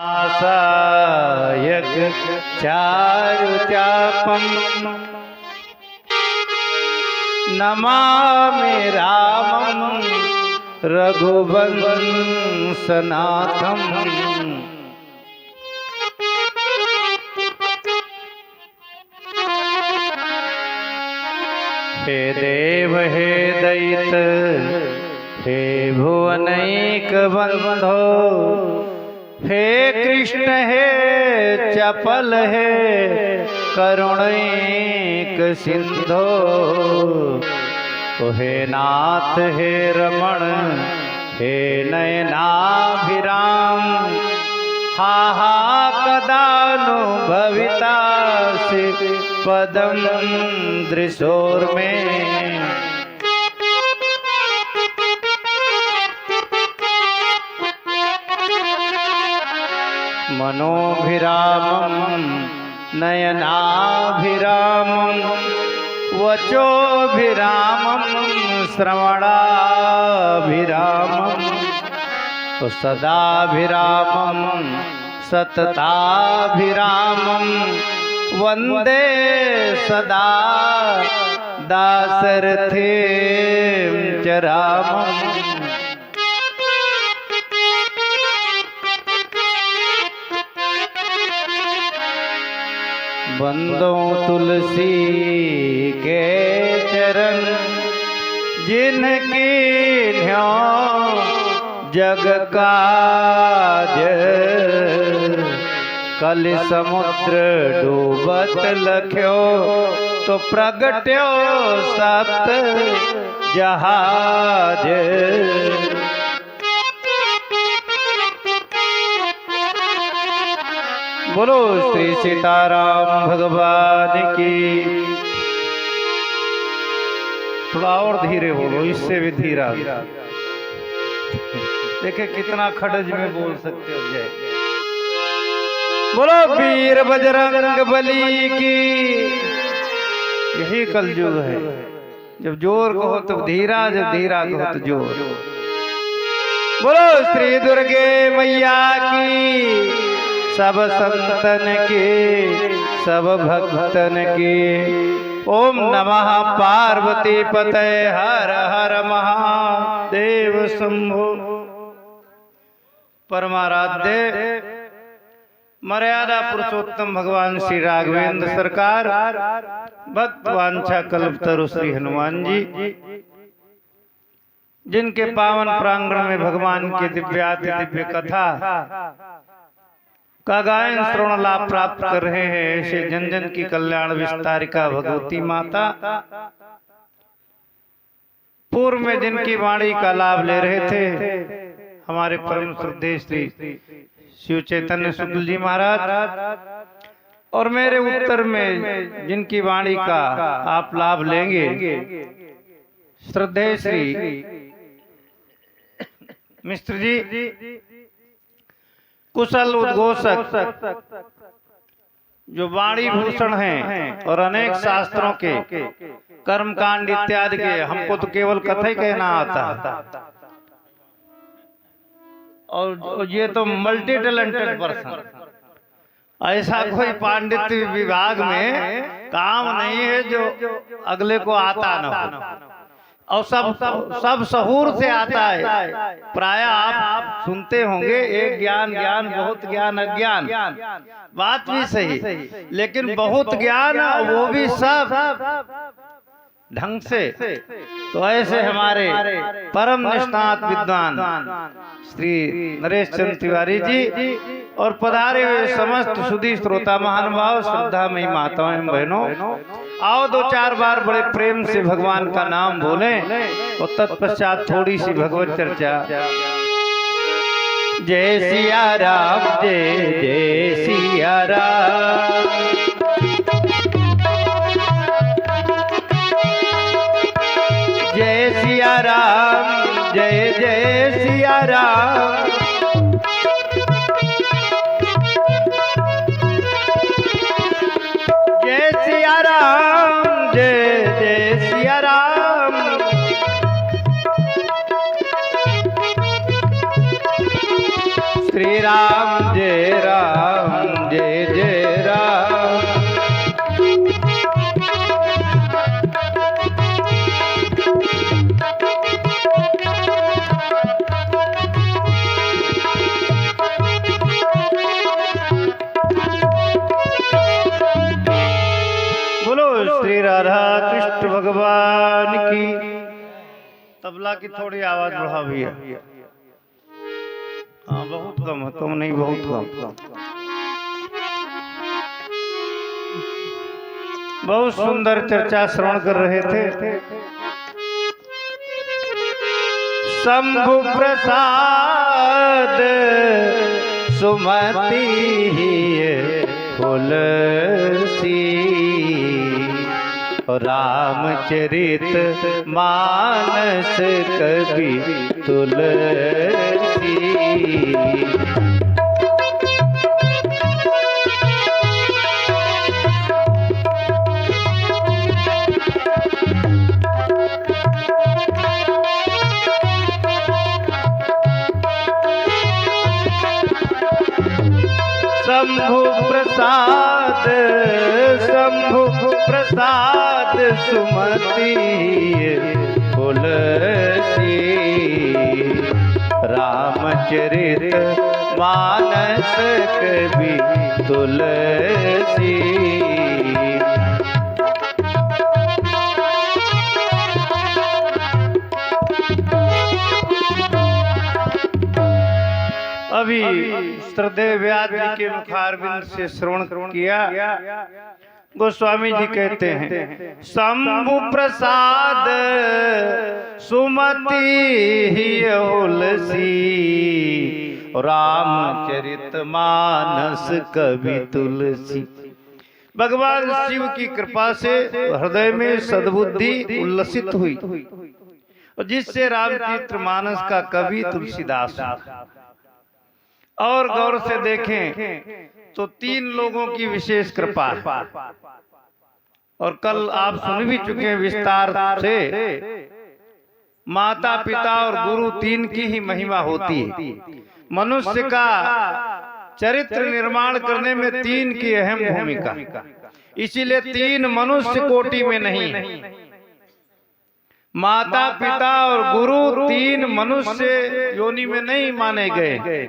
आसायक चारुचापम नमामि रामं रघुवंशनाथम। हे देव हे दैत हे भुवनैक बंधो, हे कृष्ण हे चपल हे करुणैक सिंधो। हे नाथ हे रमण हे नयनाभिराम, हा हा कदानुभवितासि पदं दृशोर्मे। मनोभिरामं नयनाभिरामं वचोभिरामं श्रवणाभिरामं सदाभिरामं सतताभिरामं वन्दे सदा दासरथिं च रामम्। बंदो तुलसी के चरण, जिनकी न्यों जग काज। कलि समुद्र डूबत लख्यो, तो प्रगट्यो सप्त जहाज। बोलो श्री सीताराम भगवान की। थोड़ा और धीरे बोलो, इससे भी धीरा। देखे कितना खड़ज में बोल सकते हो। जय बोलो वीर बजरंग बली की। यही कलयुग है, जब जोर कहो तो धीरा, जब धीरा कहो तो जोर। बोलो श्री दुर्गे मैया की। सब संतन की सब भक्तन की। ओम नमः पार्वती पते हर हर महादेव शंभो। परमाराध्य मर्यादा पुरुषोत्तम भगवान श्री राघवेंद्र सरकार, भक्त वांछा कल्पतरु श्री हनुमान जी, जिनके पावन प्रांगण में भगवान के दिव्याति दिव्य कथा का गायन श्रवण लाभ प्राप्त कर रहे हैं, ऐसे जन जन की कल्याण विस्तारिका भगवती माता पूर्व में जिनकी वाणी का लाभ ले रहे थे हमारे परम श्रद्धेय श्री शिव चैतन्य शुक्ल जी महाराज, और मेरे उत्तर में जिनकी वाणी का आप लाभ लेंगे श्रद्धेय श्री मिश्र जी, कुशल उद्घोषक, जो वाणी भूषण हैं और अनेक शास्त्रों के कर्मकांड इत्यादि के, हमको तो केवल कथा ही कहना आता है, और ये तो मल्टी टैलेंटेड पर्सन। ऐसा कोई पांडित्य विभाग में काम नहीं है जो अगले को आता न हो, और सब सहूर से आता है। प्राय आप सुनते होंगे एक ज्ञान ज्ञान बहुत ज्ञान अज्ञान, बात भी सही, लेकिन बहुत ज्ञान वो भी सब ढंग से। तो ऐसे हमारे परम निष्णात विद्वान श्री नरेश चंद्र तिवारी जी और पधारे हुए समस्त सुधी श्रोता महानुभाव, श्रद्धामयी माताओं एवं बहनों, आओ दो चार बार बड़े प्रेम से भगवान का नाम बोलें और तत्पश्चात थोड़ी सी भगवत चर्चा। जय सिया राम, जय जय सिया राम, जय सिया राम, जय जय सिया राम। जय सिया राम, जय जय सिया राम। श्री राम जय तबला की थोड़ी आवाज बढ़ा भैया। हाँ बहुत कम है, कम नहीं बहुत कम। बहुत सुंदर चर्चा श्रवण कर रहे थे। शंभु प्रसाद सुमति तुलसी, रामचरित मानस कवि तुलसी। शंभु प्रसाद सुमति तुलसी, रामचरित मानस कवि तुलसी। अभी श्रद्धेय व्यास जी के मुखारबिंद से श्रवण किया। गोस्वामी जी कहते हैं शंभु प्रसाद सुमति तुलसी, रामचरित मानस कवि तुलसी। भगवान शिव की कृपा से हृदय में सद्बुद्धि उल्लसित हुई और जिससे रामचरित मानस का कवि तुलसीदास। और गौर से देखें तो 3 लोगों की विशेष कृपा है। और कल आप सुन भी चुके हैं विस्तार से। माता पिता और गुरु 3 की ही महिमा होती है। मनुष्य का चरित्र निर्माण करने में 3 की अहम भूमिका। इसीलिए 3 मनुष्य कोटि में नहीं, माता पिता और गुरु 3 मनुष्य योनि में नहीं माने गए,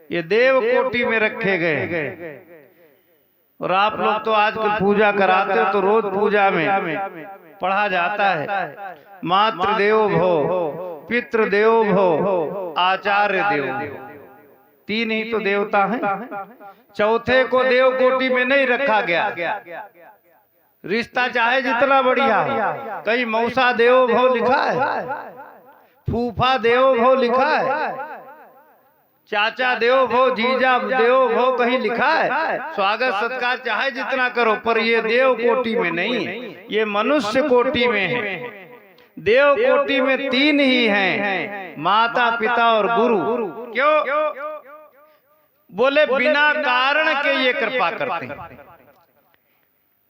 ये देव कोटि में रखे गए। और आप लोग तो आजकल पूजा कराते हो तो रोज पूजा में पढ़ा जाता है मातृ देवो भव, पितृ देवो भव, आचार्य देवो भव। 3 ही तो देवता हैं, चौथे को देव कोटि में नहीं रखा गया। रिश्ता चाहे जितना बढ़िया हो, कहीं मौसा देवो भव लिखा है, फूफा देवो भव लिखा है, चाचा देवो भव, जीजा देवो भव कहीं लिखा है। स्वागत सत्कार चाहे जितना करो, पर ये देव कोटि में नहीं है, ये मनुष्य कोटि में है। देव कोटि में 3 ही हैं, माता पिता और गुरु। क्यों? बोले बिना कारण के ये कृपा करते हैं।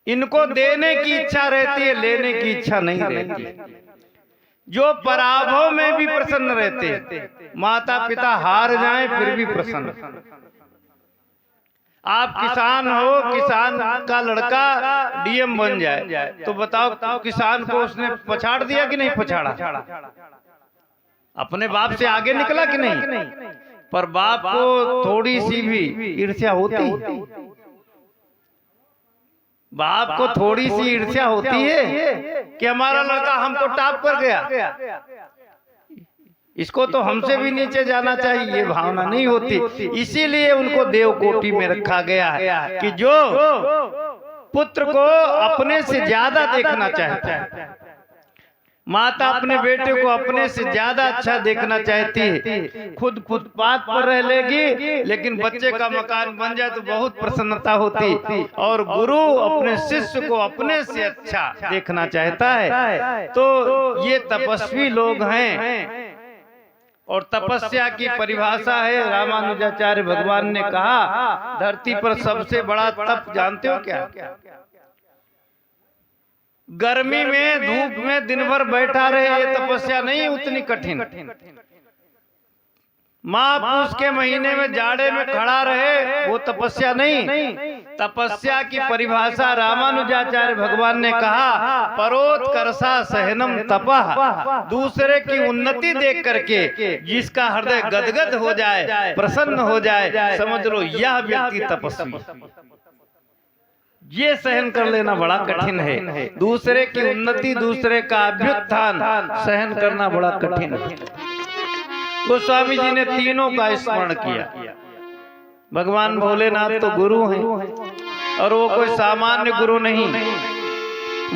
इनको देने की इच्छा रहती है, लेने की इच्छा नहीं रहती। जो पराभव में भी प्रसन्न रहते, माता पिता हार जाएं फिर भी प्रसन्न। आप किसान हो, किसान का लड़का डीएम बन जाए तो बताओ किसान को उसने पछाड़ दिया कि नहीं पछाड़ा? अपने बाप से आगे निकला कि नहीं? पर बाप को थोड़ी सी भी ईर्ष्या होती, बाप को थोड़ी सी ईर्ष्या होती है कि हमारा लड़का हमको टॉप कर गया, इसको तो हमसे भी नीचे जाना चाहिए, ये भावना नहीं होती। इसीलिए उनको देव कोटि में रखा गया है कि जो पुत्र को अपने से ज्यादा देखना चाहता है, माता अपने बेटे को अपने से ज्यादा अच्छा देखना चाहती है। खुद फुटपाथ पर रह लेगी, लेकिन बच्चे का मकान बन जाए तो बहुत प्रसन्नता होती। और गुरु अपने शिष्य को अपने से अच्छा देखना चाहता है। तो ये तपस्वी लोग हैं। और तपस्या की परिभाषा है, रामानुजाचार्य भगवान ने कहा धरती पर सबसे बड़ा तप जानते हो क्या? गर्मी में धूप में दिन भर बैठा रहे, ये तपस्या नहीं उतनी कठिन। माँ पूस के महीने में जाड़े में खड़ा रहे, वो तपस्या नहीं। तपस्या की परिभाषा रामानुजाचार्य भगवान ने कहा परोत्कर्षा सहनम तपः, दूसरे की उन्नति देख करके जिसका हृदय गदगद हो जाए, प्रसन्न हो जाए, समझ लो यह व्यक्ति तपस्वी। ये सहन कर लेना बड़ा कठिन है। दूसरे की उन्नति, दूसरे का अभ्युत्थान सहन करना बड़ा कठिन है। गोस्वामी जी ने तीनों का स्मरण किया। भगवान भोलेनाथ तो गुरु हैं और वो कोई सामान्य गुरु नहीं।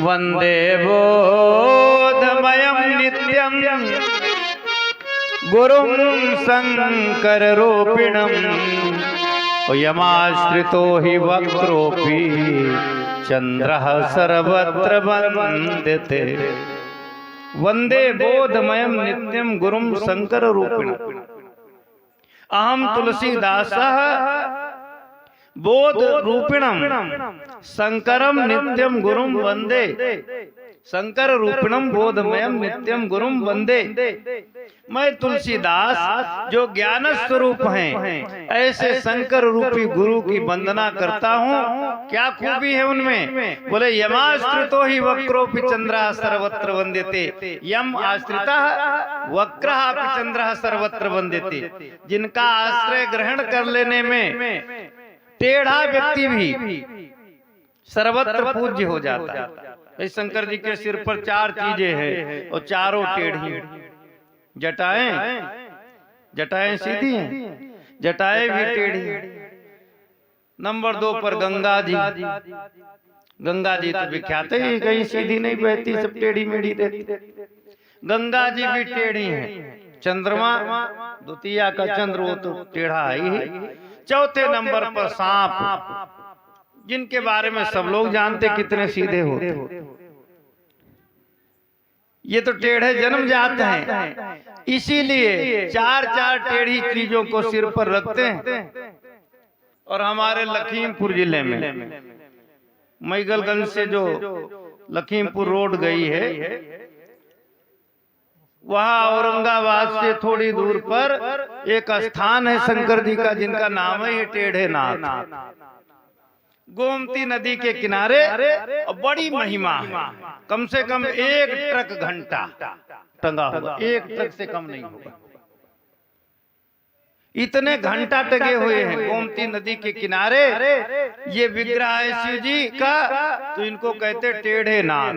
वंदे बोधमयं नित्यं गुरुं शंकर रूपिणं यमाश्रितो हि वक्रोऽपि चंद्रः सर्वत्र वंदते। वंदे बोधमयं नित्यं गुरुं शंकर रूपिणं। अहम तुलसीदासः बोध रूपिणम शंकरम नित्यम गुरुम वंदे। शंकर रूपिणम बोधमयम नित्यम गुरुम वंदे। मैं तुलसीदास जो ज्ञान स्वरूप हैं, ऐसे शंकर रूपी गुरु की वंदना करता हूँ। क्या खूबी है उनमें? बोले यमाश्रितो ही वक्रोपि चंद्रः सर्वत्र वंद्यते। यम आश्रितः वक्रः अपि चंद्रः सर्वत्र वंद्यते। जिनका आश्रय ग्रहण कर लेने में टेढ़ा व्यक्ति भी सर्वत्र पूज्य हो जाता है। इस शंकर जी के सिर पर 4 चीजें हैं और चारों टेढ़ी। जटाएं सीधी हैं, जटाएं भी टेढ़ी। नंबर 2 पर गंगा जी। गंगा जी तो विख्यात है, कहीं सीधी नहीं बहती, सब टेढ़ी मेढ़ी रहती। गंगा जी भी टेढ़ी हैं। चंद्रमा द्वितीया का चंद्र, वो तो टेढ़ा ही। चौथे नंबर पर सांप, जिनके बारे में सब लोग जानते कितने सीधे होते। ये तो टेढ़े जन्म जाते हैं, इसीलिए 4 टेढ़ी चीजों को सिर पर रखते हैं। और हमारे लखीमपुर जिले में मैगलगंज से जो लखीमपुर रोड गई है, वहाँ औरंगाबाद से थोड़ी दूर पर एक स्थान है शंकर जी का, जिनका नाम है टेढ़े नाथ। गोमती नदी के किनारे बड़ी महिमा है। कम से कम 1 ट्रक घंटा टंगा होगा, 1 ट्रक से कम नहीं होगा। इतने घंटा टंगे हुए हैं गोमती नदी के किनारे। ये विग्रह है शिव जी का, तो इनको कहते टेढ़े नाथ।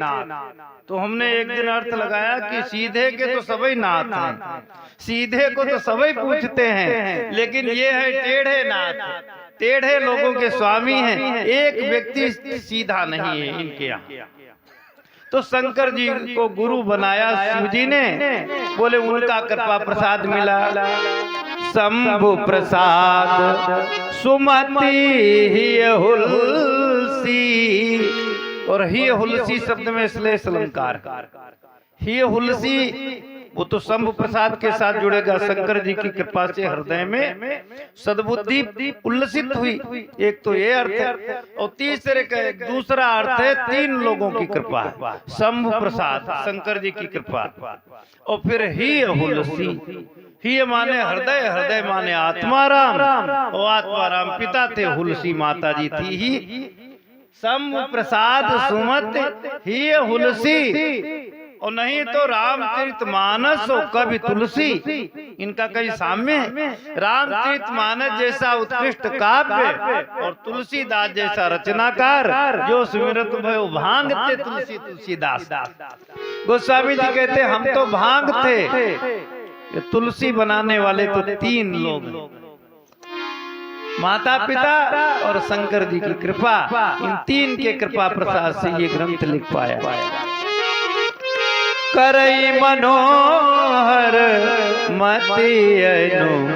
तो हमने एक दिन अर्थ लगाया कि सीधे के तो सभी नाथ हैं, सीधे को तो सभी पूछते हैं, लेकिन ये है टेढ़े नाथ। टेढ़े लोगों के स्वामी हैं, एक व्यक्ति सीधा नहीं है इनके यहाँ। तो शंकर जी को गुरु बनाया शिव जी ने। बोले उनका कृपा प्रसाद मिला। शंभु प्रसाद सुमति ही हुलसी। और ही हुलसी शब्द में श्लेष अलंकार। ही हुलसी वो तो शंभु प्रसाद के साथ जुड़ेगा। शंकर जी की कृपा से हृदय में सद्बुद्धि उल्लसित हुई। एक तो ये अर्थ है, और तीसरे का दूसरा अर्थ है 3 लोगों की कृपा। शंभु प्रसाद शंकर जी की कृपा, और फिर ही हुलसी। ही माने हृदय, हृदय माने आत्माराम, और आत्माराम पिता थे, हुलसी माता जी थी। ही शंभु प्रसाद सुमत ही हुलसी। और नहीं तो रामचरितमानस और कवि तुलसी, इनका कई साम्य है। रामचरितमानस जैसा उत्कृष्ट काव्य और तुलसीदास जैसा रचनाकार, जो सुमिरत भयो भांग थे तुलसी तुलसीदास। गोस्वामी जी कहते हम तो भांग थे, ये तुलसी बनाने वाले तो 3 लोग, माता पिता और शंकर जी की कृपा। इन 3 के कृपा प्रसाद से ये ग्रंथ लिख पाया। करई मनोहर मति अनुहारी।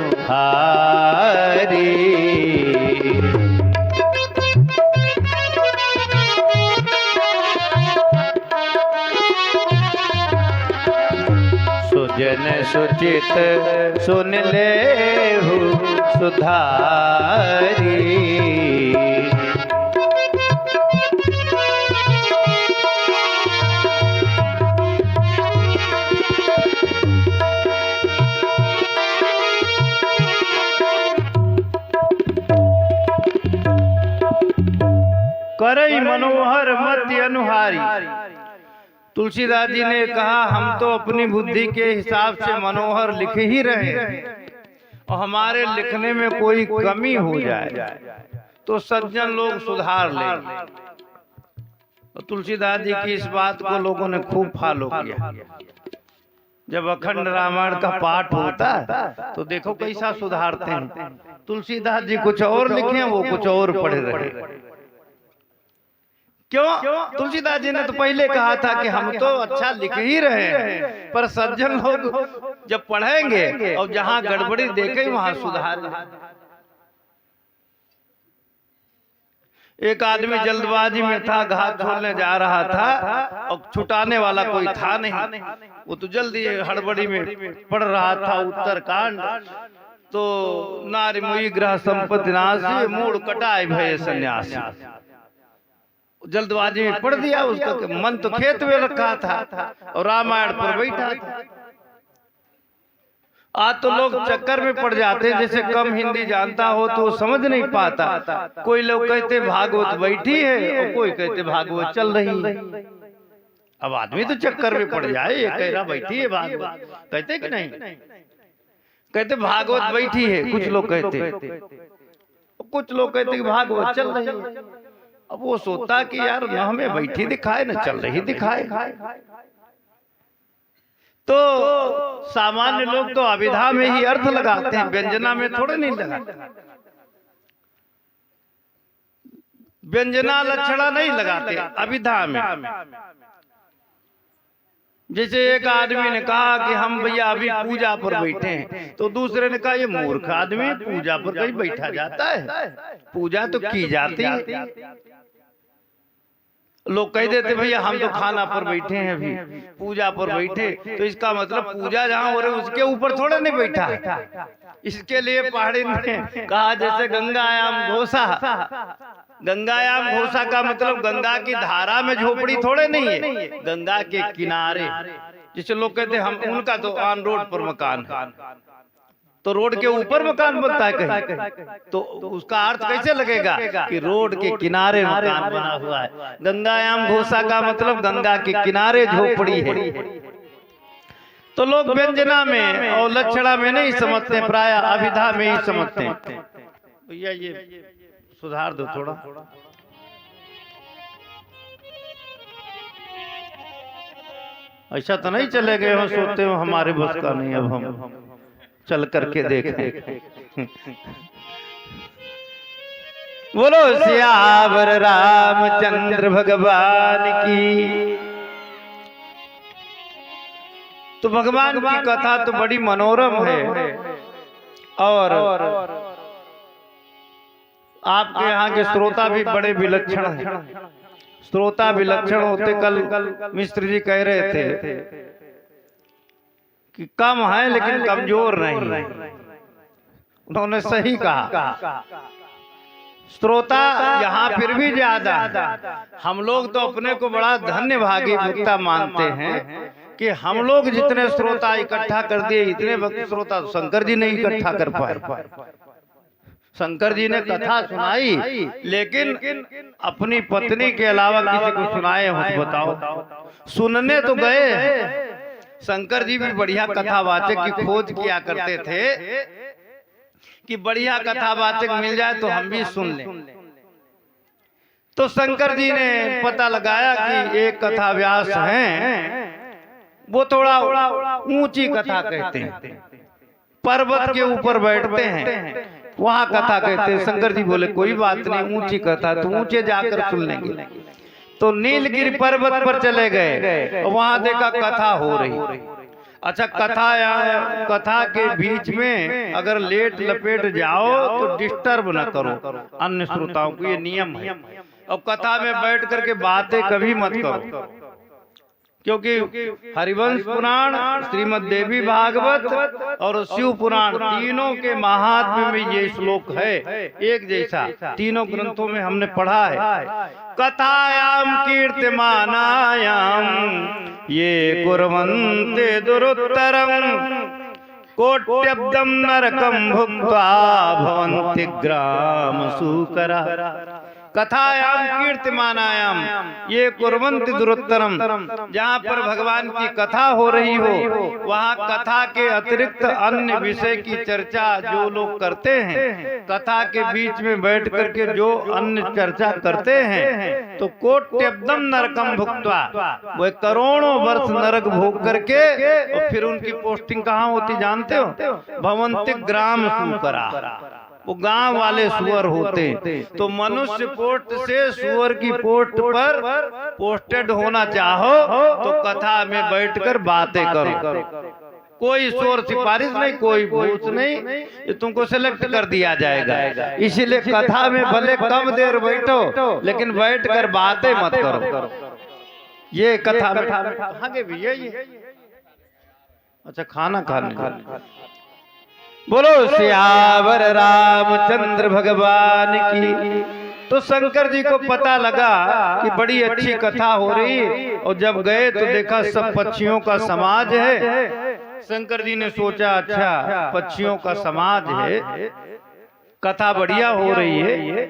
सुजन सुचित सुन लेहु सुधारी। करई मनोहर मति अनुहारी। तुलसीदास जी ने कहा हम तो अपनी बुद्धि के हिसाब से मनोहर लिख ही रहे, और हमारे लिखने में कोई कमी हो जाए तो सज्जन लोग सुधार लेंगे। तो तुलसीदास जी की इस बात को लोगों ने खूब फॉलो किया। जब अखंड रामायण का पाठ होता है तो देखो कैसा सुधारते हैं। तुलसीदास जी कुछ और लिखे, वो कुछ और पढ़े रहे। क्यों? तुलसीदास जी ने तो पहले कहा था कि हम तो अच्छा लिख ही रहे हैं, पर सज्जन लोग जब पढ़ेंगे और जहां गड़बड़ी देखे वहां सुधार। एक आदमी जल्दबाजी में था, घास छोड़ने जा रहा था और छुटाने वाला कोई था नहीं। वो तो जल्दी हड़बड़ी में पढ़ रहा था उत्तरकांड। तो नारी मुई ग्रह संपत्ति नासी, मूड कटाए भय सन्यासी। जल्दबाजी में पढ़ दिया, उसका मन तो खेत में रखा था और रामायण पर बैठा था। आज तो लोग चक्कर में पड़ जाते, जैसे कम हिंदी जानता हो तो समझ नहीं पाता। कोई लोग कहते भागवत बैठी है और कोई कहते भागवत चल रही है। अब आदमी तो चक्कर में पड़ जाए, ये कह रहा बैठी है भागवत, कहते कि नहीं? कहते भागवत बैठी है, कुछ लोग कहते, कुछ लोग कहते कि भागवत चल रही है। अब वो सोचता कि यार न हमें बैठी दिखाए न चल रही दिखाए। तो सामान्य लोग तो अभिधा में ही अर्थ लगाते हैं, व्यंजना में थोड़े नहीं लगाते। व्यंजना लक्षणा नहीं लगाते, अभिधा में। जैसे एक आदमी ने कहा कि हम भैया अभी पूजा पर बैठे हैं, तो दूसरे ने कहा ये मूर्ख आदमी, पूजा पर कहीं बैठा जाता है? पूजा तो की जाती है। लोग कह देते भैया हम तो खाना पर बैठे हैं, अभी पूजा पर बैठे, तो इसका मतलब पूजा जहाँ हो रही उसके ऊपर थोड़ा नहीं बैठा है। इसके लिए पहाड़ी ने कहा जैसे गंगायाम घोषा, गंगायाम घोषा का मतलब गंगा की धारा में झोपड़ी थोड़े नहीं है, गंगा के किनारे। जिसे लोग कहते हम उनका तो ऑन रोड पर मकान है, तो रोड के ऊपर मकान बनता है कहीं, तो उसका अर्थ कैसे लगेगा कि रोड के किनारे मकान बना हुआ है। गंगायाम घोषा का मतलब गंगा के किनारे झोपड़ी है। तो लोग व्यंजना में और लक्षणा में नहीं समझते, प्राय अभिधा में ही समझते हैं। भैया ये सुधार दो थोड़ा। ऐसा तो नहीं चले गए हो, सोते हो हमारे बस का नहीं, अब हम चल करके देखें। बोलो सियावर रामचंद्र भगवान की। तो भगवान की कथा तो बड़ी मनोरम है और आपके यहाँ के श्रोता भी बड़े विलक्षण हैं। श्रोता विलक्षण होते, कल मिश्र जी कह रहे थे कि कम है लेकिन कमजोर नहीं। उन्होंने सही कहा, श्रोता यहाँ फिर भी ज्यादा। हम लोग तो अपने को बड़ा धन्य भागी भुक्ता मानते हैं कि हम लोग जितने श्रोता इकट्ठा कर दिए, इतने वक्त श्रोता शंकर जी नहीं इकट्ठा कर पाए। शंकर जी ने कथा सुनाई, लेकिन अपनी पत्नी के अलावा किसी को सुनाए हो तो बताओ। सुनने तो गए, शंकर जी भी बढ़िया कथावाचक की खोज किया करते थे कि बढ़िया कथावाचक मिल जाए तो हम भी सुन लें। तो शंकर जी ने पता लगाया कि एक कथा व्यास हैं, वो थोड़ा ऊंची कथा कहते हैं, पर्वत के ऊपर बैठते हैं, वहां कथा कहते हैं। शंकर जी बोले कोई बात नहीं, ऊंची कथा तो ऊंचे जाकर सुन लेंगे। तो नीलगिरी पर्वत पर चले गए, वहां देखा कथा हो रही। अच्छा, कथा के बीच में अगर लेट लपेट जाओ तो डिस्टर्ब न करो अन्य श्रोताओं को, ये नियम है। और कथा में बैठ करके बातें कभी मत करो, क्योंकि हरिवंश पुराण, श्रीमद देवी भागवत और शिव पुराण तीनों के महात्म्य में ये श्लोक है एक जैसा। तीनों ग्रंथों में हमने पढ़ा है, कथायाम कीर्तिमानायाम ये कुर्वन्ते दुरुत्तरम कोट्यब्दम नरकम भुक्त्वा भवन्ति ग्राम सूकरा। कथायाम कीर्तिमानायाम ये कुर्वन्ति दुरुत्तरम। जहाँ पर भगवान की कथा हो रही हो वहाँ कथा के अतिरिक्त अन्य विषय की चर्चा जो लोग करते हैं, कथा के बीच में बैठ करके जो अन्य चर्चा करते हैं, तो कोट्यब्दम नरकम भुक्त्वा, वह करोड़ों वर्ष नरक भोग करके और फिर उनकी पोस्टिंग कहाँ होती जानते हो? भवन्ति ग्राम सूकरा, वो गांव वाले सुअर होते। तो मनुष्य पोस्ट से सुअर की पोस्ट पर पोस्टेड होना चाहो तो कथा में बैठकर बातें करो। कोई शोर सिफारिश नहीं, कोई घूस नहीं, ये तुमको सिलेक्ट कर दिया जाएगा। इसीलिए कथा में भले कम देर बैठो लेकिन बैठकर बातें मत करो। ये कथा में आगे भी यही। अच्छा, खाना खाने बोलो सियावर रामचंद्र भगवान की। तो शंकर जी को पता लगा कि बड़ी अच्छी कथा हो रही, और जब गए तो देखा सब पक्षियों का समाज है। शंकर जी ने सोचा अच्छा पक्षियों का समाज है, कथा बढ़िया हो रही है,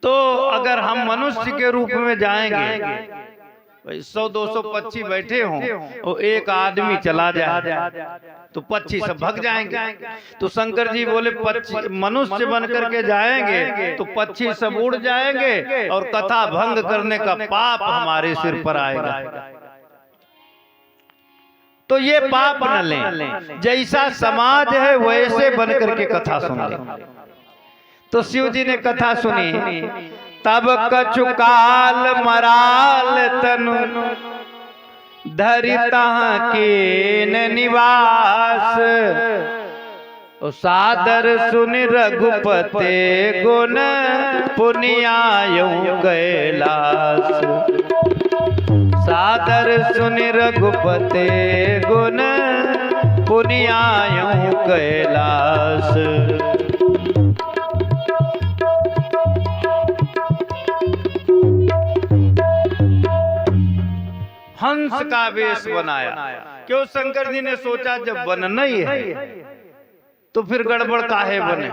तो अगर हम मनुष्य के रूप में जाएंगे, 100-200 पक्षी बैठे हों और एक आदमी चला जाए तो पक्षी सब भग जाएंगे। तो शंकर जी बोले पक्षी मनुष्य बन करके जाएंगे तो पक्षी सब उड़ जाएंगे और कथा भंग करने का पाप हमारे सिर पर आएगा। तो ये पाप न लें, जैसा समाज है वैसे बन करके कथा सुन लें। तो शिव जी ने कथा सुनी। तब कछु काल मराल तनु धरिता के निवास, सादर सुन रघुपते गुण पुनियायो कैलाश। सादर सुन रघुपते गुण पुनियायो कैलाश। हंस का वेश बनाया। क्यों? शंकर जी ने सोचा जब बनना ही है तो फिर गड़बड़ काहे बने।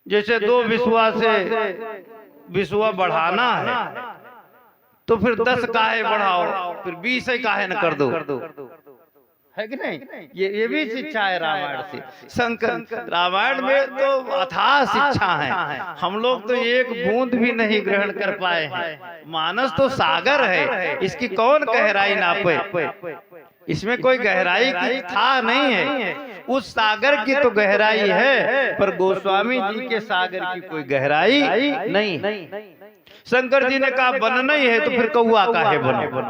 जैसे 2 बिसुआ से बिसुआ बढ़ाना है तो फिर 10 काहे बढ़ाओ, फिर 20 काहे न कर दो, है कि नहीं? ये भी शिक्षा है रामायण से। शंकर रामायण में तो अथाह शिक्षा है, हम लोग तो एक बूंद भी नहीं ग्रहण कर पाए हैं। मानस तो सागर है, इसकी कौन गहराई नापे? इसमें कोई गहराई की था नहीं है। उस सागर की तो गहराई है, पर गोस्वामी जी के सागर की कोई गहराई नहीं है। शंकर जी ने कहा बनना ही है तो फिर कौआ काहे बनो,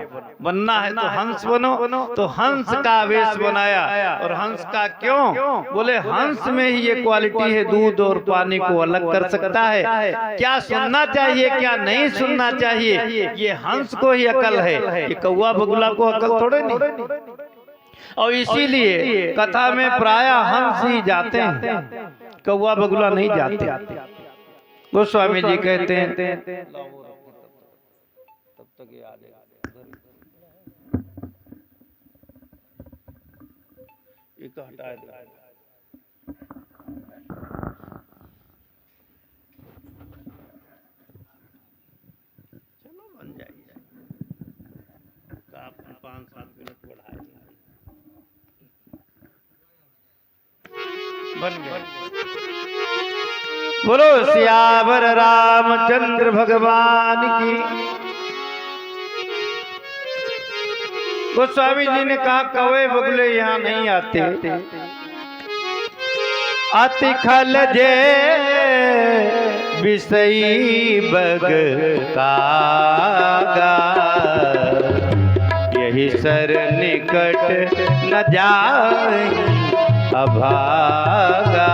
बनना है तो हंस बनो। तो हंस का वेश बनाया। और हंस का क्यों? बोले हंस में ही ये क्वालिटी है, दूध और पानी को अलग कर सकता है। क्या सुनना चाहिए क्या नहीं सुनना चाहिए, ये हंस को ही अकल है, ये कौआ बगुला को अकल थोड़े नहीं। और इसीलिए कथा में प्राय हंस ही जाते हैं, कौआ बगुला नहीं जाते। गोस्वामी जी कहते हैं तब तक ये आ हटा दे। चलो बन जाएगी, 5-7 मिनट बढ़ाएंगे, बन गया। बोलो सियावर रामचंद्र भगवान की। गोस्वामी जी ने कहा कौवे बगुले यहाँ नहीं आते, अति खल जे विषयी बग कागा, यही सर निकट न जाए अभागा।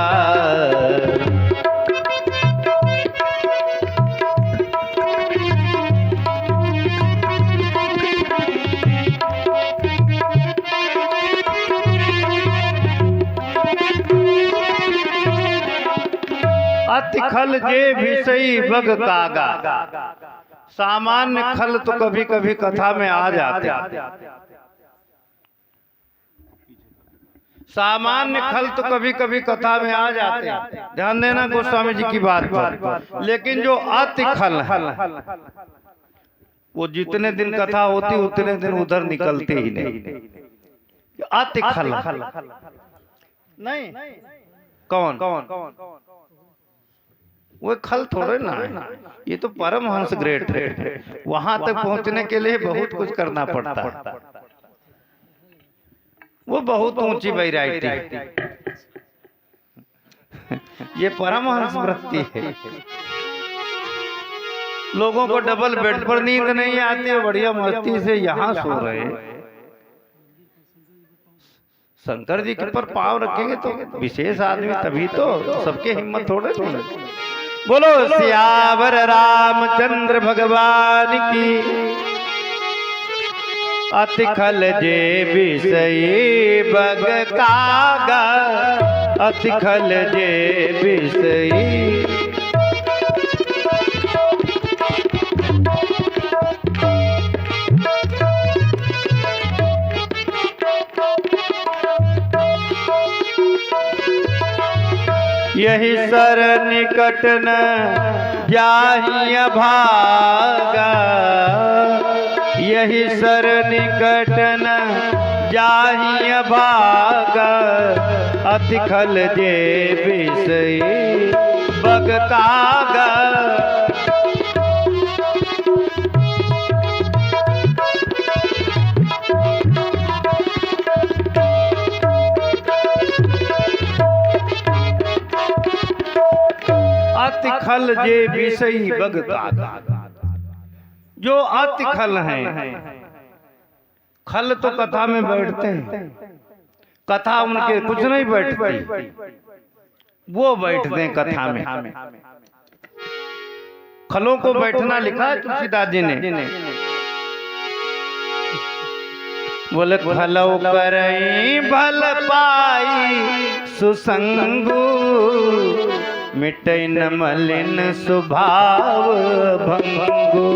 अति खल जे विषयी बग कागा। सामान्य खल तो कभी कभी कथा में आ जाते, सामान्य खल तो कभी कभी कथा में आ जाते हैं, ध्यान देना गोस्वामी जी की बात पर। लेकिन जो अति खल है वो जितने दिन कथा होती उतने दिन उधर निकलते ही नहीं। अति खल नहीं कौन वो खल थोड़े ना है, ये तो परमहंस ग्रेट है। वहां तक पहुंचने के लिए बहुत कुछ करना पड़ता है, वो बहुत ऊंची वैरायटी है। ये परमहंस वृत्ति है। लोगों को डबल बेड पर नींद नहीं आती है, बढ़िया मस्ती से यहाँ सो रहे हैं। शंकर जी के पर पांव रखेंगे तो विशेष आदमी, तभी तो सबके हिम्मत थोड़े थोड़े। बोलो सियावर रामचंद्र भगवान की। अति खल जे विषयी बग कागा, अति खल जे विषयी। यही सर निकट न जाहि भागा, यही सर निकट न जाहि भागा। अति खल जे विषयी बग कागा। अति खल जे विषयी बग कागा। जो अति खल हैं, खल तो कथा में बैठते हैं, कथा उनके कुछ नहीं बैठती, वो बैठते हैं कथा में। खलों को बैठना लिखा है तुलसीदास जी ने। बोले खलो करई भल पाई सुसंगु, मिटै न मलिन स्वभाव भंगु।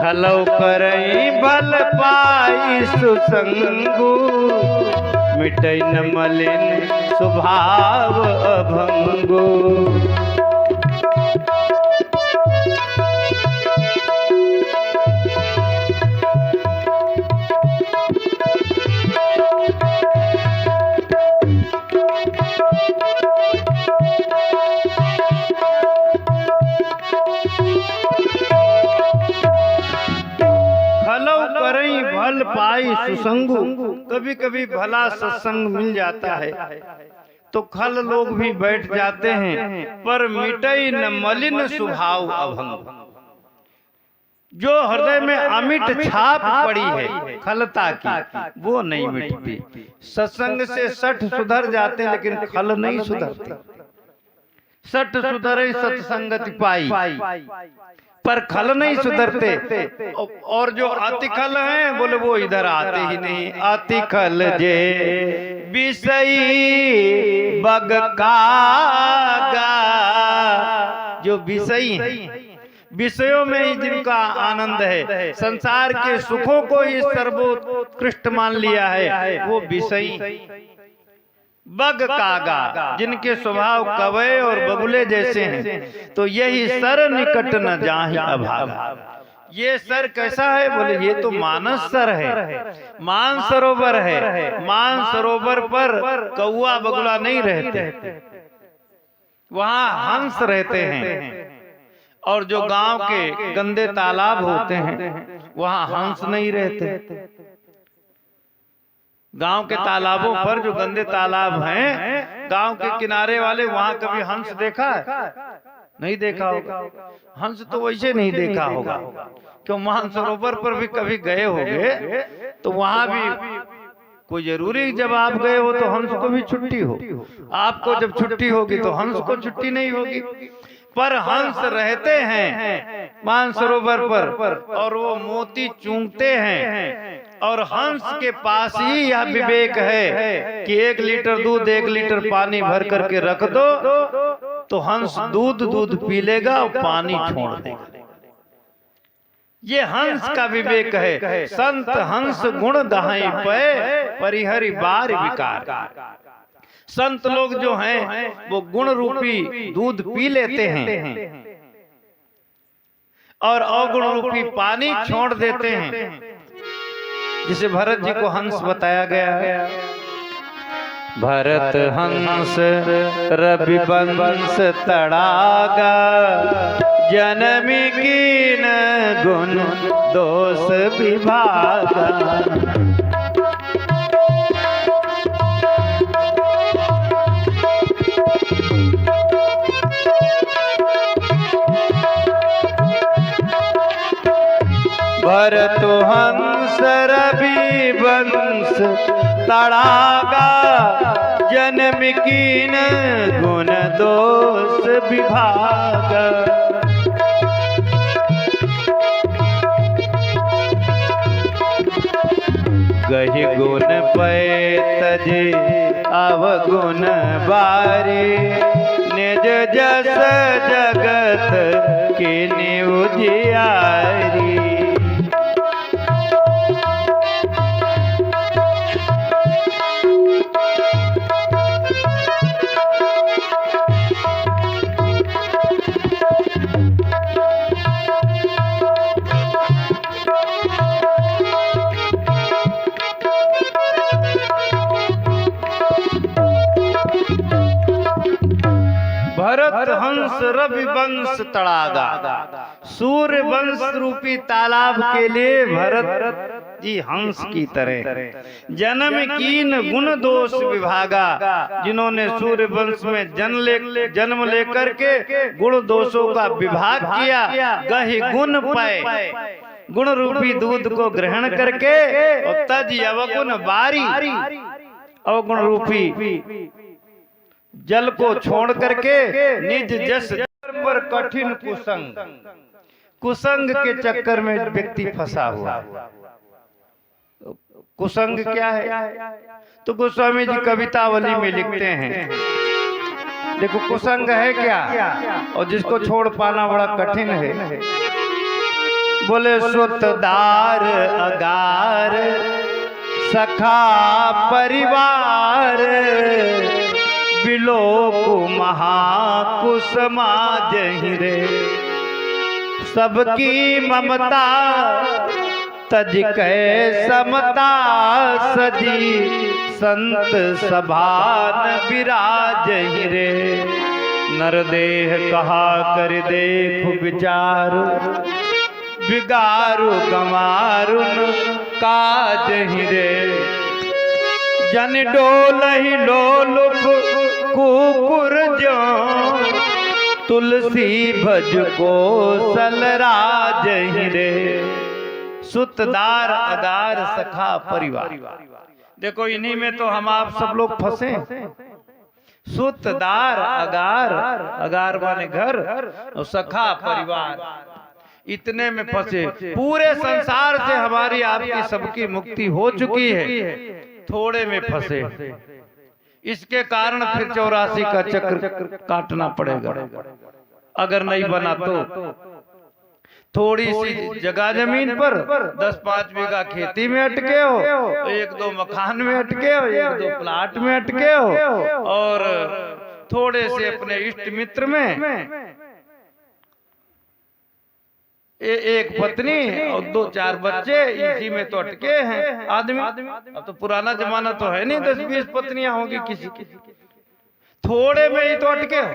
खलो करई भल पाई सुसंगु, मिटै न मलिन स्वभाव भंगु। भल पाई सुसंगु। कभी कभी भला सत्संग मिल जाता है तो खल लोग भी बैठ जाते हैं, पर मिटई न मलिन स्वभाव अभंग। जो हृदय में अमिट छाप पड़ी है खलता की, वो नहीं मिटती। सत्संग से सठ सुधर जाते लेकिन खल नहीं सुधरती। सठ सुधरे सत्संगति पाई, पर खल नहीं सुधरते। और जो अति खल हैं बोले वो इधर आते ही नहीं। अति खल जे विषयी बग कागा। जो विषयी हैं, विषयों में ही जिनका आनंद है, संसार के सुखों को ही सर्वोत्कृष्ट मान लिया है, वो विषयी। बग कागा, जिनके स्वभाव कवये और बगुले जैसे हैं, तो यही सर निकट न जाहि अभागा। ये सर कैसा है बोले, ये तो मानस सर है, मान सरोवर है। मान सरोवर पर कौआ बगुला नहीं रहते, वहाँ हंस रहते हैं। और जो गांव के गंदे तालाब होते हैं वहाँ हंस नहीं रहते। गांव के तालाबों पर जो गंदे तालाब हैं, गांव के किनारे वाले, वहां कभी हंस देखा है? नहीं देखा होगा। हंस तो वैसे नहीं देखा होगा, क्यों मानसरोवर पर भी कभी गए होंगे तो वहां भी कोई जरूरी, जब आप गए हो तो हंस को भी छुट्टी हो। आपको जब छुट्टी होगी तो हंस को छुट्टी नहीं होगी। पर हंस रहते हैं मानसरोवर पर, और वो मोती चूंघते हैं। और हंस के पास ही यह विवेक है कि 1 लीटर दूध 1 लीटर पानी भर करके रख दो, तो हंस दूध दूध पी लेगा और पानी छोड़ देगा। ये हंस का विवेक है। संत हंस गुण दहाई पे परिहरि बार विकार। संत लोग जो हैं वो गुण रूपी दूध पी लेते हैं और अवगुण रूपी पानी छोड़ देते हैं। जिसे भरत जी को हंस बताया गया है। भरत हंस रविवंश तड़ागा, जनमी कीन गुण दोष विभागा। भरत हंस रविवंश तड़ागा, जन्म कीन गुण दोष विभागा। गहि गुण पै तजे अवगुण बारी, निज जस जगत कीनि उजियारी। भरत हंस रविवंश तड़ागा, सूर्य वंश रूपी तालाब के लिए भरत जी हंस की तरह जन्म कीन गुण दोष विभागा। जिन्होंने सूर्य वंश में जन्म लेकर के गुण दोषों का विभाग किया। गहि गुण पाए, गुण रूपी दूध को ग्रहण करके और तज अवगुण बारी, अवगुण रूपी जल को छोड़ करके निज जस पर कठिन कुसंग, कुसंग के चक्कर में व्यक्ति फंसा हुआ। कुसंग क्या है? तो गोस्वामी जी कवितावली में लिखते हैं, देखो कुसंग है क्या और जिसको छोड़ पाना बड़ा कठिन है। बोले सुतदार अगार सखा परिवार, बिलोक महाकुसमा जहिरे। सबकी ममता तज कै समता, सजी संत सभान विराज रे। नरदेह कहा कर देख विचार, बिगारु गंवारुन काज रे। जन डोलहि लोलुप कुकुर जो, तुलसी भज को सलराज रे। सुतदार अगार सखा परिवार, देखो इन्हीं में तो हम आप सब लोग फंसे। सुतदार अगार, अगार माने घर, और सखा परिवार, इतने में फंसे। पूरे संसार से हमारी आपकी सबकी मुक्ति हो चुकी है, थोड़े में फंसे। इसके कारण फिर 84 का चक्र काटना पड़ेगा। अगर नहीं बना तो थोड़ी सी जगह जमीन पर 10-5 बीघा खेती में अटके हो, 1-2 मकान में अटके हो, 1-2 प्लाट में अटके हो, और थोड़े से अपने इष्ट मित्र में, एक पत्नी और 2-4 बच्चे, इसी में तो अटके हैं आदमी। अब तो पुराना जमाना तो है नहीं 10-20 पत्नियां होगी किसी की, थोड़े में ही तो अटके हो।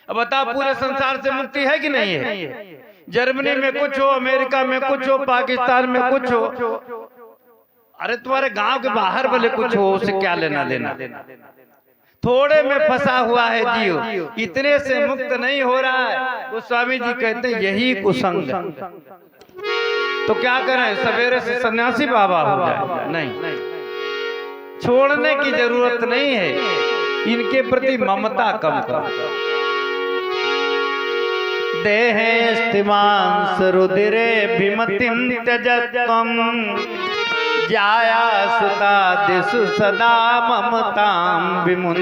अब बता, पूरे संसार से मुक्ति है कि नहीं है? जर्मनी में कुछ हो, अमेरिका में कुछ हो, पाकिस्तान में कुछ हो, अरे तुम्हारे गांव के बाहर भले कुछ हो, उसे क्या लेना देना। थोड़े में फंसा हुआ है जीव, इतने से मुक्त नहीं हो रहा है। गोस्वामी जी कहते हैं यही कुसंग। तो क्या करें, सवेरे से सन्यासी बाबा हो जाए? नहीं, छोड़ने की जरूरत नहीं है, इनके प्रति ममता कम करो। देहे स्तिमांस रुदिरे विमतिम त्यजत्वम, जाया सुता दिशु सदा ममताम विमुंच।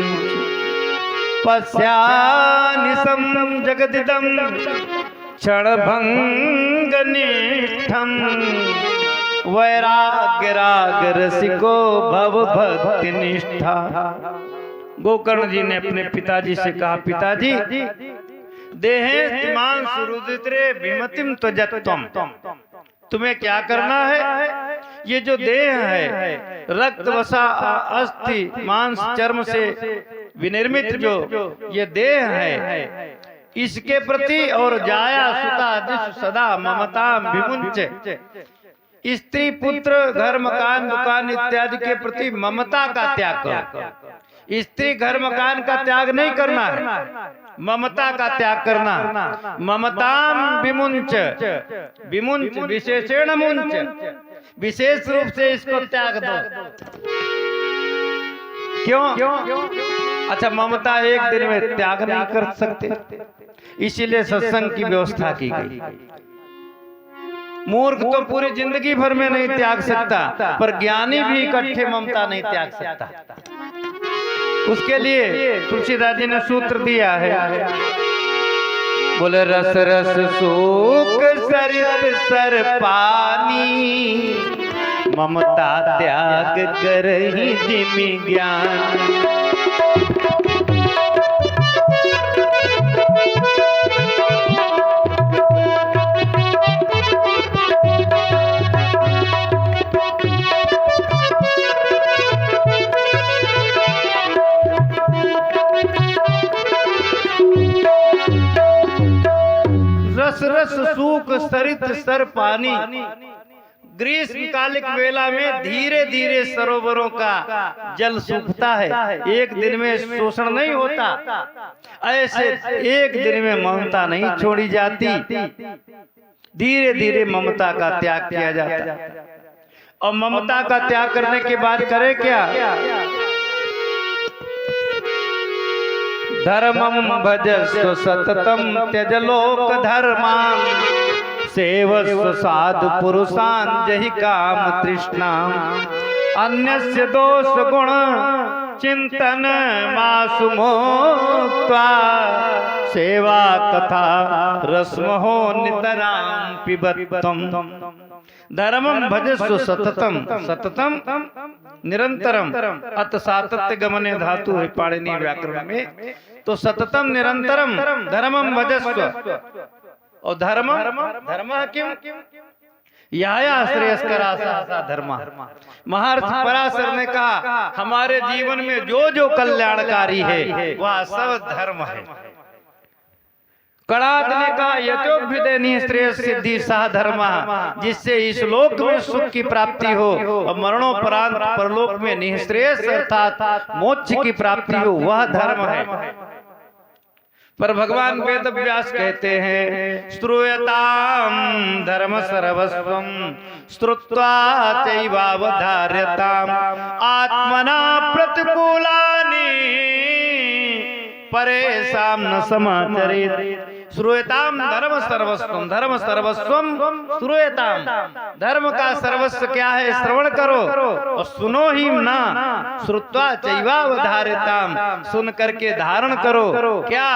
पश्यानिशं जगदिदं क्षणभंगनिष्ठं वैराग्य राग रसिको भव भक्ति निष्ठा। गोकर्ण जी ने अपने पिताजी से कहा, पिताजी देहे तिमान सुरुदित्रे विमतिम त्वजत्वम, तुम्हें क्या करना है? ये जो देह है रक्त वसा अस्थि मांस चर्म से विनिर्मित जो ये देह है, इसके प्रति और जाया सुता दिश सदा ममता विमुंच, स्त्री पुत्र घर मकान दुकान इत्यादि के प्रति ममता का त्याग करो। स्त्री घर मकान का त्याग नहीं करना है, ममता का त्याग करना। ममताम विमुंच, विमुंच विशेषण मुंच, विशेष रूप से इसको त्याग दो। क्यों? अच्छा, ममता एक दिन में त्याग नहीं कर सकते, इसीलिए सत्संग की व्यवस्था की गई। मूर्ख तो पूरी जिंदगी भर में नहीं त्याग सकता, पर ज्ञानी भी इकट्ठे ममता नहीं त्याग सकता। उसके लिए तुलसीदास जी ने सूत्र दिया है, बोले रस रस सूख सरित सर पानी, ममता त्याग करहि जिमि ज्ञान। रस रस सूख सरित सर पानी, ग्रीष्मकालिक वेला में धीरे धीरे सरोवरों का जल सूखता है, एक दिन में शोषण नहीं होता। ऐसे एक दिन में ममता नहीं छोड़ी जाती, धीरे धीरे ममता का त्याग किया जाता है। और ममता का त्याग करने के बाद करे क्या? धर्मं भजस्व सततं त्यज लोक धर्मान्, सेवस्व साधु पुरुषान् जहि काम तृष्णाम्। अन्यस्य दोष गुण चिंतन मासु मोक्त्वा, सेवा कथा रस्महो नितरां पिबत्वम्। धर्मं भजस्व सततम, सततम निरंतरम, अत सातत्य गमने धातु है पाणिनि व्याकरण में, तो सततम निरंतरम धर्मम भजस्व। और धर्म धर्म किम याया श्रेयस्करा सा धर्म। महर्षि पराशर ने कहा, हमारे जीवन में जो जो कल्याणकारी है वह सब धर्म है। कणाद ने कहा, यतोभ्युदय श्रेय सिद्धि सह धर्म, जिससे इस लोक में सुख की प्राप्ति हो और मरणोपरांत परलोक में निःश्रेयस अर्थात मोक्ष की प्राप्ति हो, वह धर्म है। पर भगवान वेद व्यास कहते हैं, श्रूयताम धर्म सर्वस्वम श्रुत्वा चैवावधार्यताम, आत्मना प्रतिकूलानि परेशान न समाचरेत्। श्रूयताम धर्म सर्वस्वम, धर्म सर्वस्वम श्रूयताम, धर्म का सर्वस्व क्या है? श्रवण करो और सुनो ही ना। श्रुत्वा चैवावधार्यताम, सुन करके धारण करो। क्या?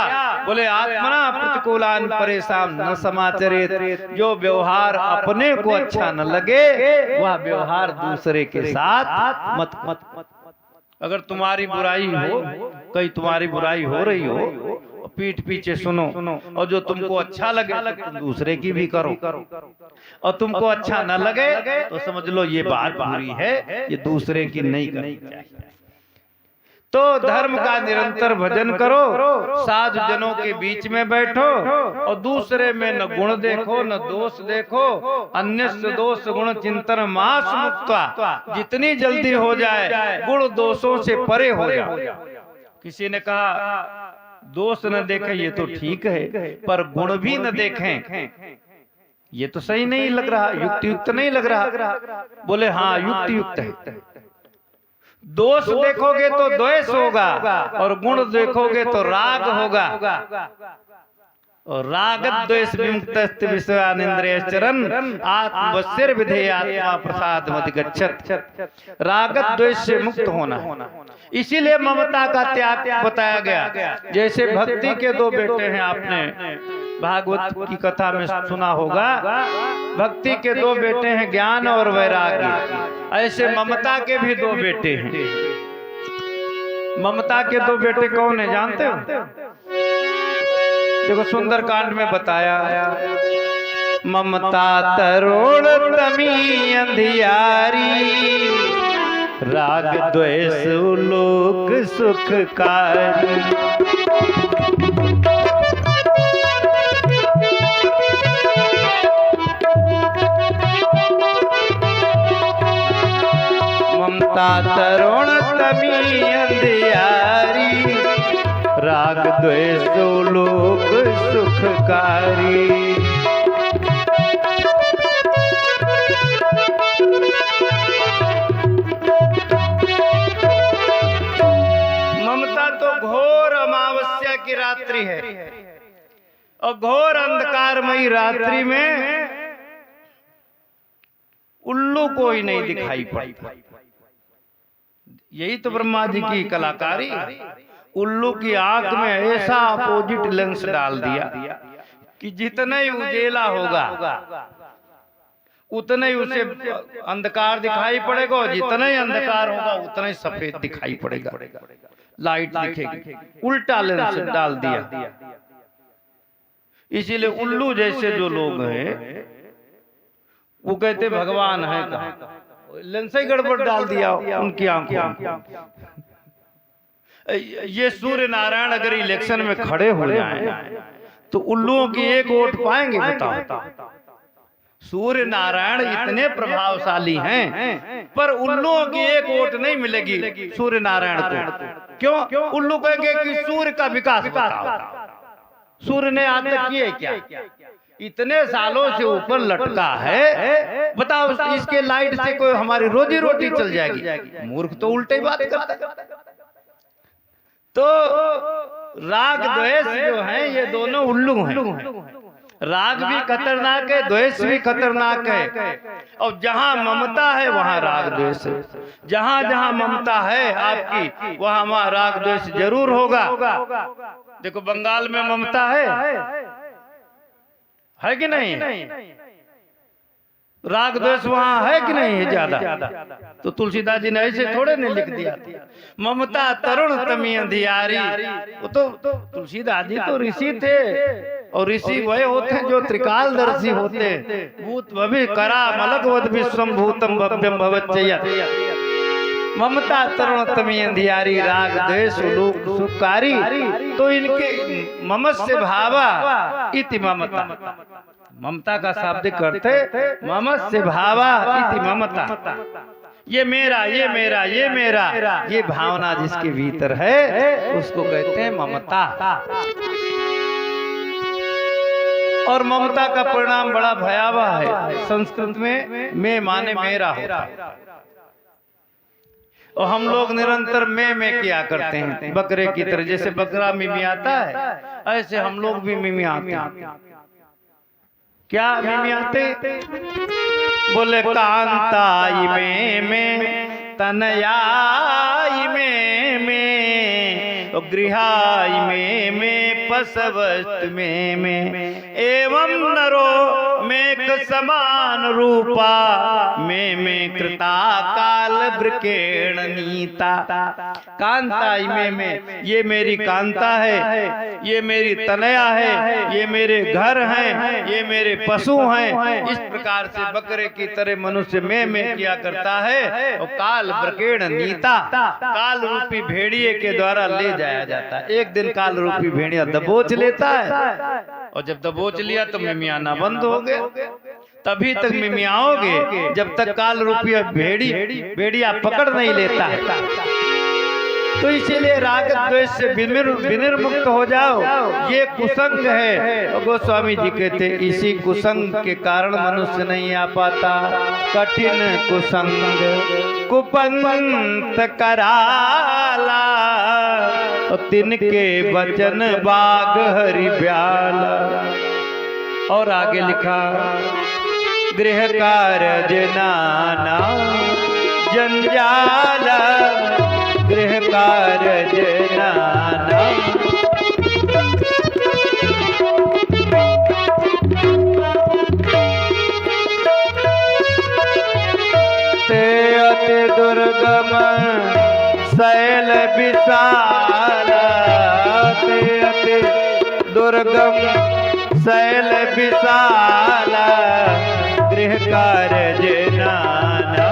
बोले आत्मना प्रतिकूलान परेशान न समाचरेत्, जो व्यवहार अपने को अच्छा न लगे वह व्यवहार दूसरे के साथ मत मत मत। अगर तुम्हारी बुराई हो, कहीं तुम्हारी बुराई हो रही हो, पीठ पीछे सुनो, और जो तुमको अच्छा लगे तुम दूसरे की भी करो, और तुमको अच्छा न लगे तो समझ लो ये बात बुरी है, ये दूसरे की नहीं करनी चाहिए। तो धर्म का निरंतर भजन करो, साधु जनों के बीच में बैठो और दूसरे में न गुण देखो न दोष देखो। अन्यस्य दोष गुण चिंतन मास मुक्त्वा, जितनी जल्दी हो जाए गुण दोषों से परे हो जाओ। किसी ने कहा दोष न देखे ये तो ठीक है, पर गुण भी न देखें ये तो सही नहीं लग रहा, युक्त युक्त नहीं लग रहा। बोले हाँ युक्त युक्त है। दोष देखोगे तो द्वेष होगा और गुण देखोगे तो राग होगा। और राग द्वेष विमुक्त विषयानिंद्रियश्चरन् आत्मवश्यर विधेयात्मा प्रसाद मति गच्छत्। राग द्वेष से मुक्त होना, इसीलिए ममता का त्याग बताया गया। जैसे भक्ति के दो बेटे हैं, आपने भागवत की कथा में सुना होगा, भक्ति के दो बेटे हैं ज्ञान और वैराग्य। ऐसे ममता के भी दो बेटे हैं। ममता के दो बेटे कौन है जानते हो? देखो सुंदर कांड में बताया, ममता तरुण तमी अंधियारी, राग द्वेष लोक सुखकारी। ममता तरुण तमी अंधियारी, राग द्वेष लोक सुखकारी। ममता तो घोर अमावस्या की रात्रि है, और घोर अंधकारमयी रात्रि में उल्लू कोई नहीं दिखाई पड़ता। यही तो ब्रह्मा जी की कलाकारी। उल्लू की आंख में ऐसा अपोजिट लेंस डाल दिया कि जितना ही उजेला होगा उतना ही उसे अंधकार दिखाई पड़ेगा, और जितना ही अंधकार होगा उतना ही सफेद दिखाई पड़ेगा, लाइट दिखेगी। उल्टा लेंस डाल दिया। इसीलिए उल्लू जैसे जो लोग हैं वो कहते भगवान है कहाँ, लेंस ही गड़बड़ डाल दिया उनकी आंखों। ये सूर्य नारायण अगर इलेक्शन में खड़े हो जाएं तो उल्लुओं की एक वोट पाएंगे? बताओ। सूर्य नारायण इतने प्रभावशाली हैं, पर उल्लुओं की एक वोट नहीं मिलेगी सूर्य नारायण को। क्यों? उल्लू कहेंगे कि सूर्य का विकास बताओ, सूर्य ने आज तक किए क्या? इतने सालों से ऊपर लटका है, बताओ इसके लाइट से कोई हमारी रोजी रोटी चल जाएगी? मूर्ख तो उल्टे ही बात करता है। तो राग द्वेष जो है ये दोनों उल्लू हैं। राग भी खतरनाक है, द्वेष भी खतरनाक है। और जहाँ ममता है वहाँ राग द्वेष है। जहाँ जहाँ ममता है आपकी वहाँ वहाँ राग द्वेष जरूर होगा। देखो बंगाल में ममता है कि नहीं? राग द्वेष वहाँ है कि नहीं है ज्यादा? तो तुलसीदास जी ने ऐसे थोड़े नहीं लिख दिया, ममता तरुण तमी अंधियारी। वो तो तुलसीदास जी तो ऋषि थे, और ऋषि वह होते हैं जो त्रिकालदर्शी होते हैं। भूत भवि करा मलकवद विश्वम भूतम भव्यम भवच्चयत्। ममता तरुण तमी अंधियारी, राग द्वेष लोक सुखकारी। तो इनके ममस्य भावा इति ममता, ममता का शाब्दिक अर्थ है ममस्य भावा इति ममता। ये मेरा, ये मेरा, ये मेरा, ये भावना जिसके भीतर है उसको कहते हैं ममता। और ममता का परिणाम बड़ा भयावह है। संस्कृत में मैं माने मेरा होता है, और हम लोग निरंतर मैं किया करते हैं बकरे की तरह। जैसे बकरा मिमियाता है ऐसे हम लोग भी मिमियाते हैं। क्या मिमियाते? बोले कांताई में तनयाई में गृहाई में पसवस्त में एवं नरो मेक समान रूपा में कृता काल ब्रकेण नीता। कांताई में ये मेरी कांता है, ये मेरी तनया है, ये मेरे घर हैं, ये मेरे पशु हैं। इस प्रकार से बकरे की तरह मनुष्य में किया करता है, और काल ब्रकेण नीता, काल रूपी भेड़िए के द्वारा ले जाया जाता है। एक दिन काल रूपी भेड़िया दबोच लेता है, और जब दबोच लिया तो मिमियाना बंद हो गए। तभी तक मिमियाओगे जब तक काल रूपी भेड़िया पकड़ नहीं लेता है। तो इसीलिए राग द्वेष से विनिर्मुक्त हो जाओ, ये कुसंग है। और गोस्वामी जी कहते इसी कुसंग के कारण मनुष्य नहीं आ पाता। कठिन कुसंग कुपंत कराला और तिनके वचन बाग हरि ब्याला। और आगे लिखा गृह कारज नाना जंजाल, गृह कारज नाना। ते अति दुर्गम शैल विशाल, ते अति दुर्गम शैल विशाल, गृह कारज नाना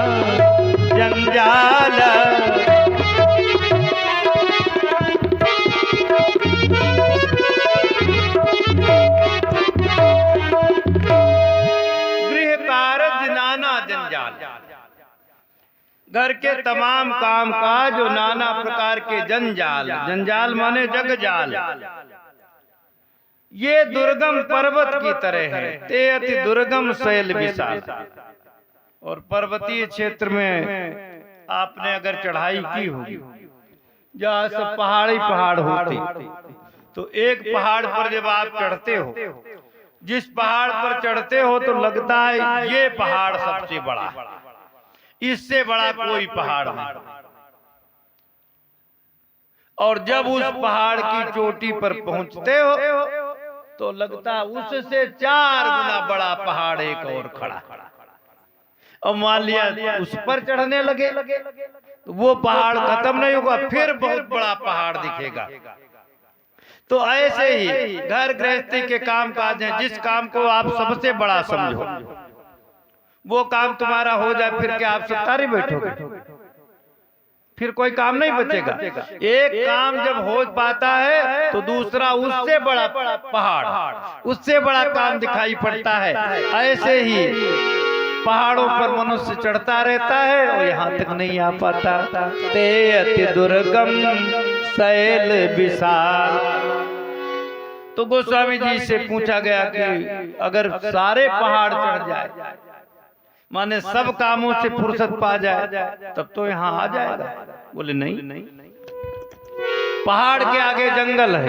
जंजाल। गृह कारज नाना जंजाल, घर के तमाम काम काज और नाना प्रकार के जंजाल, जंजाल माने जगजाल, ये दुर्गम पर्वत की तरह है। ते अति दुर्गम शैल विशाल। और पर्वतीय क्षेत्र में आपने अगर चढ़ाई की होगी, जहाँ सब पहाड़ी पहाड़ होते, तो एक पहाड़ पर जब आप चढ़ते हो, जिस पहाड़ पर चढ़ते हो तो लगता है ये पहाड़ सबसे बड़ा, इससे बड़ा कोई पहाड़ नहीं। और जब उस पहाड़ की चोटी पर पहुंचते हो तो लगता है उससे 4 गुना बड़ा पहाड़ एक और खड़ा। और मान लिया उस पर चढ़ने लगे तो वो पहाड़ खत्म नहीं होगा, फिर बहुत बड़ा पहाड़ दिखेगा। तो ऐसे ही घर गृहस्थी के काम काज हैं, जिस काम को आप सबसे बड़ा समझो वो काम तुम्हारा हो जाए, फिर क्या आप सत्तारी बैठोगे? फिर कोई काम नहीं बचेगा। एक काम जब हो पाता है तो दूसरा उससे बड़ा पहाड़, उससे बड़ा काम दिखाई पड़ता है। ऐसे ही पहाड़ों पर मनुष्य चढ़ता रहता है और यहाँ तक नहीं आ पाता। ते अति दुर्गम शैल विशाल। तो गोस्वामी जी से पूछा गया कि अगर सारे पहाड़ चढ़ जाए, माने सब कामों से फुर्सत पा जाए, तब तो यहाँ आ जाएगा। बोले नहीं, पहाड़ के आगे जंगल है।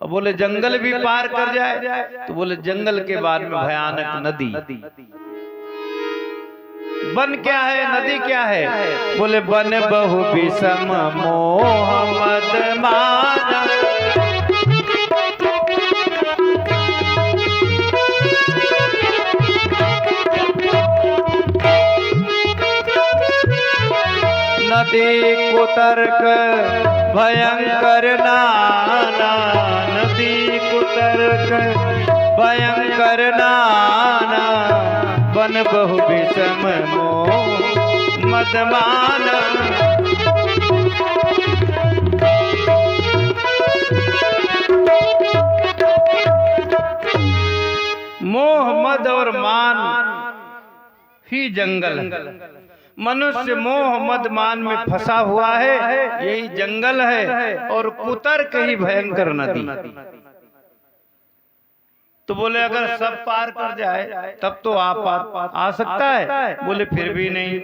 बोले जंगल भी पार कर जाए, तो बोले जंगल के बाद में भयानक नदी। वन क्या है, नदी क्या है? बोले वन बहु विषम मोह मद माना, नदी कुतर्क भयंकर नाना, नदी कुतर्क भयंकर नाना, वन बहु विषम मोह मदमाना। मोह मद और मान ही जंगल है। मनुष्य मोह मद मान में फंसा हुआ है, यही जंगल है। और कुतर्क ही भयंकर नदी। तो बोले अगर सब पार कर जाए तब तो आप आ सकता है। बोले फिर भी नहीं।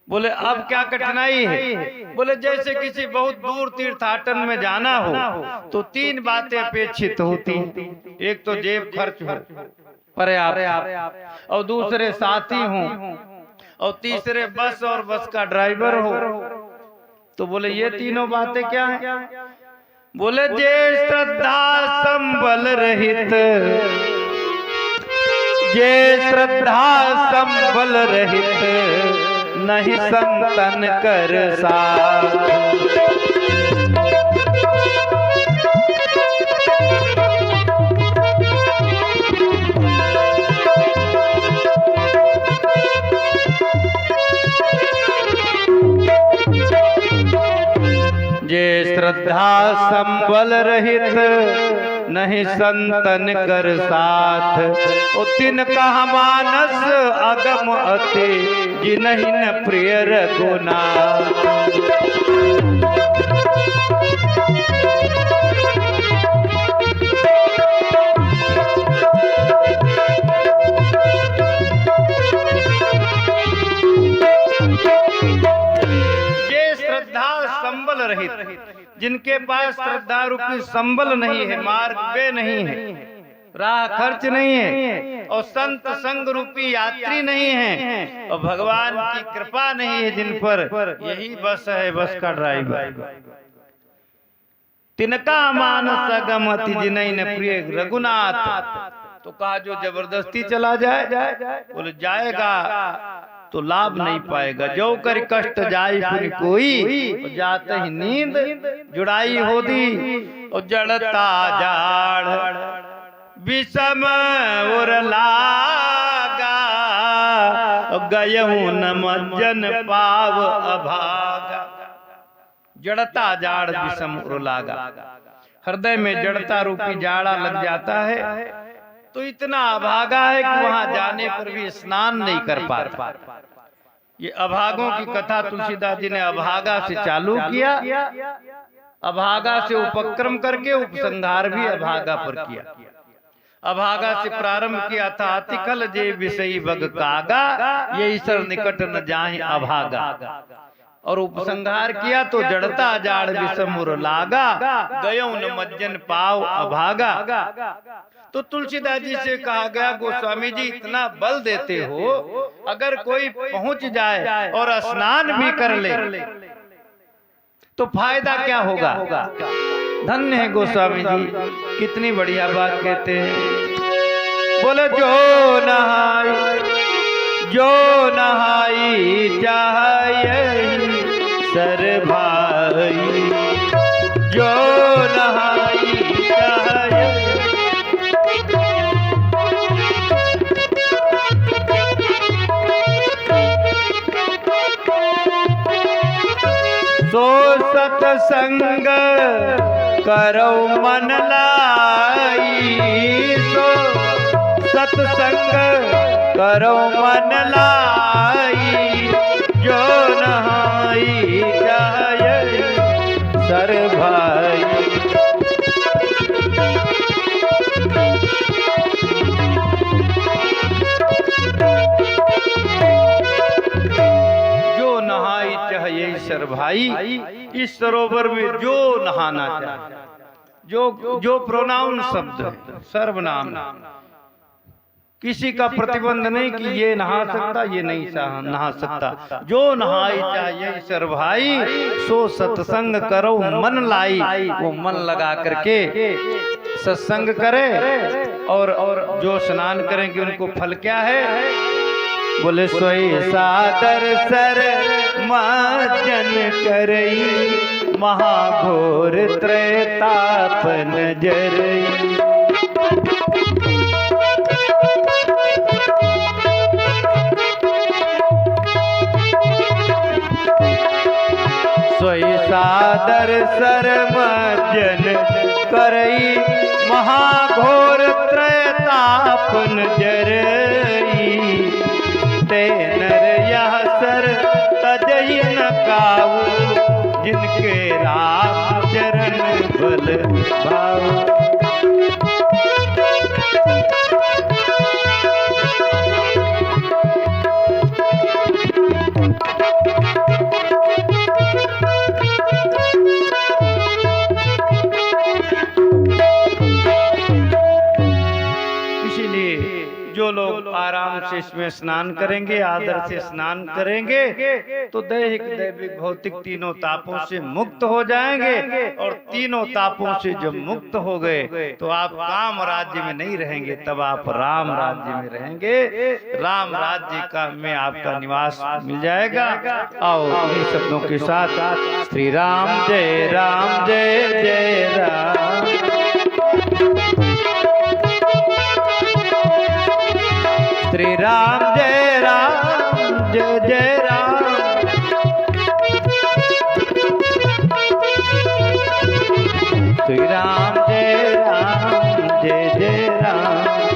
बोले अब क्या कठिनाई है? बोले जैसे किसी बहुत दूर तीर्थाटन में जाना हो तो 3 बातें अपेक्षित होती। एक तो जेब खर्च हो पर्याप्त, और दूसरे साथी हों, और तीसरे बस और बस का ड्राइवर हो। तो बोले ये तीनों बातें क्या हैं? बोले जे श्रद्धा संबल रहित, जे श्रद्धा संबल रहित, नहीं संतन कर साथ। जे श्रद्धा संबल रहित, नहीं संतन कर साथ। ओ तिनका मानस अगम अति, जिन्हि न प्रिय रघुनाथ। जिनके पास श्रद्धा रूपी संबल नहीं है, मार्ग वे नहीं है, राह खर्च नहीं है, और संत संग रूपी यात्री नहीं है, और भगवान की कृपा नहीं है जिन पर, यही बस है बस का ड्राइवर। तिनका मानस गमति जिनहि न प्रिय रघुनाथ। तो कहा जो जबरदस्ती चला जाए, बोले जाएगा तो लाभ नहीं पाएगा। जो कर कष्ट जाय फिर कोई, जाते ही नींद जुड़ाई होती, और जड़ता जाड़ विषम उर लागा, गयहूं न मज्जन पाव अभागा। जड़ता जाड़ विषम उर लागा, हृदय में जड़ता रूपी जाड़ा लग जाता है तो इतना अभागा है कि वहां जाने पर भी स्नान नहीं कर पाता। ये अभागों की कथा तुलसीदास जी ने अभागा से चालू किया, अभागा से उपक्रम करके उपसंहार भी अभागा पर किया। अभागा से प्रारंभ किया था अतिकल जे विषयी बग कागा, ये ईश्वर निकट न जाहि अभागा, और उपसंहार किया तो जड़ता जाड़ विषमुर लागा, गयो न मज्जन पाव अभागा। तो तुलसीदास जी से कहा गया गोस्वामी जी इतना बल देते हो, अगर कोई पहुंच जाए और स्नान भी कर ले तो फायदा क्या होगा। धन्य है गोस्वामी जी, कितनी बढ़िया बात कहते हैं। बोले जो नहाई चाहे सर भाई, जो नहाई चाहे सो सतसंग करो मन लाई, सो सतसंग करो मन लाई, जो नहाई जाए सर भाई। जो नहाई चाहिए सर भाई, इस सरोवर में जो नहाना चाहिए, जो प्रोनाउन शब्द है, सर्वनाम, किसी का प्रतिबंध नहीं कि ये नहा सकता ये नहीं नहा सकता। जो नहाई चाहिए सर भाई, सो सत्संग करो मन लाई, वो मन लगा करके सत्संग करे, और जो स्नान करेंगे उनको फल क्या है। बोले सोई सादर सर माजन करई, महाघोर त्रैताप नजरई। सोई सादर सर माजन करई, महाघोर त्रैताप नजरई। ते नर यह सर तजई न काऊ, जिनके राम चरण बल भाऊ। जो लोग आराम से इसमें स्नान करेंगे, आदर से स्नान करेंगे, तो दैहिक दैविक भौतिक तीनों तापों से मुक्त हो जाएंगे। और तीनों तापों से जब मुक्त हो गए तो आप काम राज्य में नहीं रहेंगे, तब आप राम राज्य में रहेंगे। राम राज्य का में आपका निवास मिल जाएगा। आओ इन्हीं शब्दों के साथ श्री राम जय जय राम। श्री राम जय जय राम। श्री राम जय जय राम।